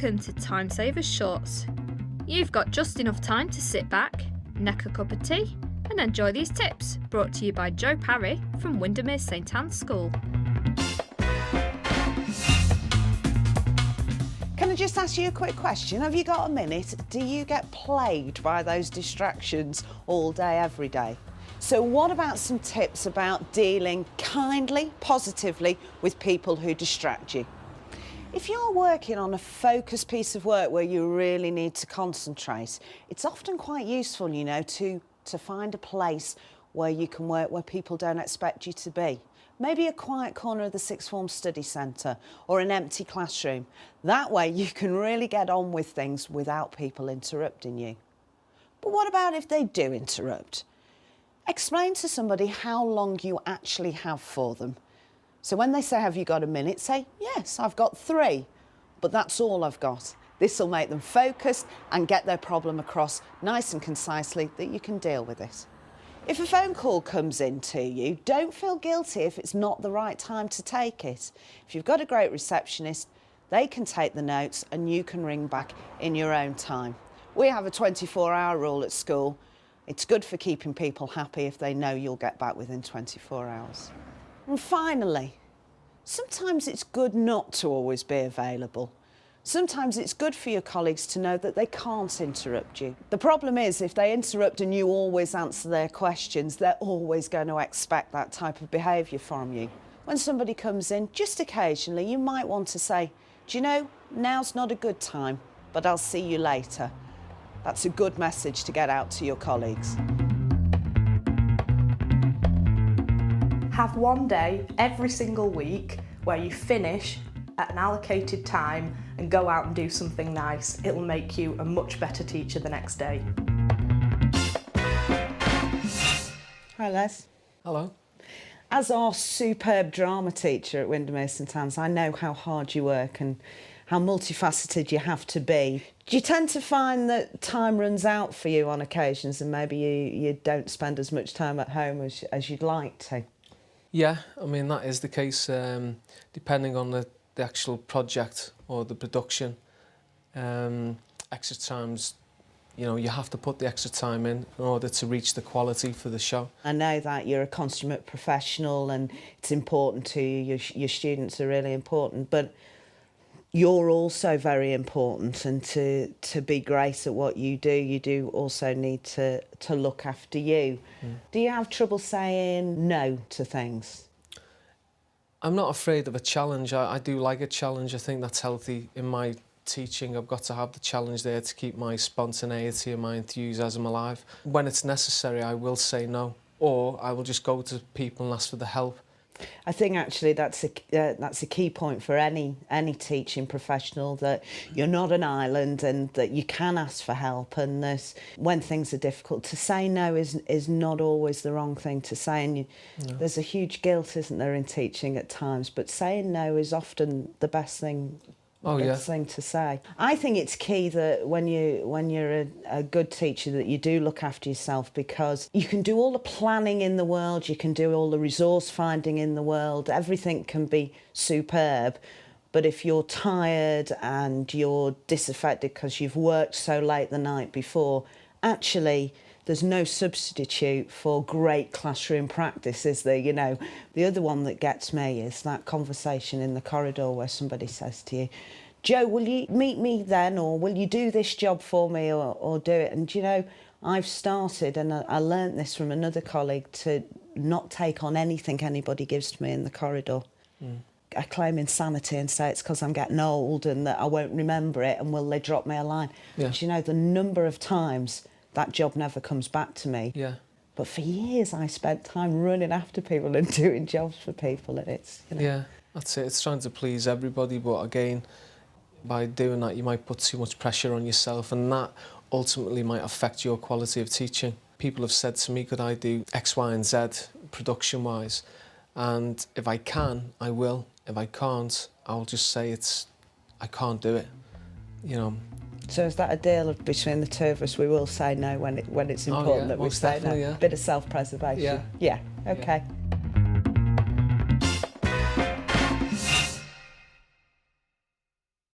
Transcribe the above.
Welcome to Time Savers Shorts. You've got just enough time to sit back, neck a cup of tea, and enjoy these tips brought to you by Joe Parry from Windermere St Anne's School. Can I just ask you a quick question? Have you got a minute? Do you get plagued by those distractions all day, every day? So what about some tips about dealing kindly, positively with people who distract you? If you're working on a focused piece of work where you really need to concentrate, it's often quite useful, you know, to find a place where you can work where people don't expect you to be. Maybe a quiet corner of the sixth form study centre or an empty classroom. That way you can really get on with things without people interrupting you. But what about if they do interrupt? Explain to somebody how long you actually have for them. So when they say, have you got a minute? Say, yes, I've got 3, but that's all I've got. This will make them focus and get their problem across nice and concisely that you can deal with it. If a phone call comes in to you, don't feel guilty if it's not the right time to take it. If you've got a great receptionist, they can take the notes and you can ring back in your own time. We have a 24-hour rule at school. It's good for keeping people happy if they know you'll get back within 24 hours. And finally, sometimes it's good not to always be available. Sometimes it's good for your colleagues to know that they can't interrupt you. The problem is if they interrupt and you always answer their questions, they're always going to expect that type of behaviour from you. When somebody comes in, just occasionally, you might want to say, do you know, now's not a good time, but I'll see you later. That's a good message to get out to your colleagues. Have one day every single week where you finish at an allocated time and go out and do something nice. It will make you a much better teacher the next day. Hi Les. Hello. As our superb drama teacher at Windermere St Anne's, I know how hard you work and how multifaceted you have to be. Do you tend to find that time runs out for you on occasions and maybe you don't spend as much time at home as you'd like to? Yeah, I mean, that is the case, depending on the actual project or the production. Extra times, you know, you have to put the extra time in order to reach the quality for the show. I know that you're a consummate professional and it's important to you, your students are really important, but you're also very important, and to be great at what you do also need to look after you. Do you have trouble saying no to things? I'm not afraid of a challenge. I do like a challenge. I think that's healthy in my teaching. I've got to have the challenge there to keep my spontaneity and my enthusiasm alive. When it's necessary, I will say no, or I will just go to people and ask for the help. I think actually that's a key point for any teaching professional, that you're not an island and that you can ask for help, and that when things are difficult, to say no is not always the wrong thing to say. And there's a huge guilt, isn't there, in teaching at times, but saying no is often the best thing. Thing to say. I think it's key that when you're a good teacher that you do look after yourself, because you can do all the planning in the world, you can do all the resource finding in the world, everything can be superb, but if you're tired and you're disaffected because you've worked so late the night before, actually there's no substitute for great classroom practice, is there? You know, the other one that gets me is that conversation in the corridor where somebody says to you, Joe, will you meet me then, or will you do this job for me, or do it? And, you know, I've started, and I learnt this from another colleague, to not take on anything anybody gives to me in the corridor. I claim insanity and say it's because I'm getting old and that I won't remember it, and will they drop me a line? Yeah. But, you know, the number of times that job never comes back to me. Yeah. But for years I spent time running after people and doing jobs for people, and it's, you know. Yeah, that's it. It's trying to please everybody, but again, by doing that, you might put too much pressure on yourself, and that ultimately might affect your quality of teaching. People have said to me, could I do X, Y and Z production-wise? And if I can, I will. If I can't, I'll just say I can't do it, you know. So is that a deal between the two of us? We will say no when it's important that we say no. Yeah. Bit of self-preservation. Yeah. Yeah. Okay. Yeah.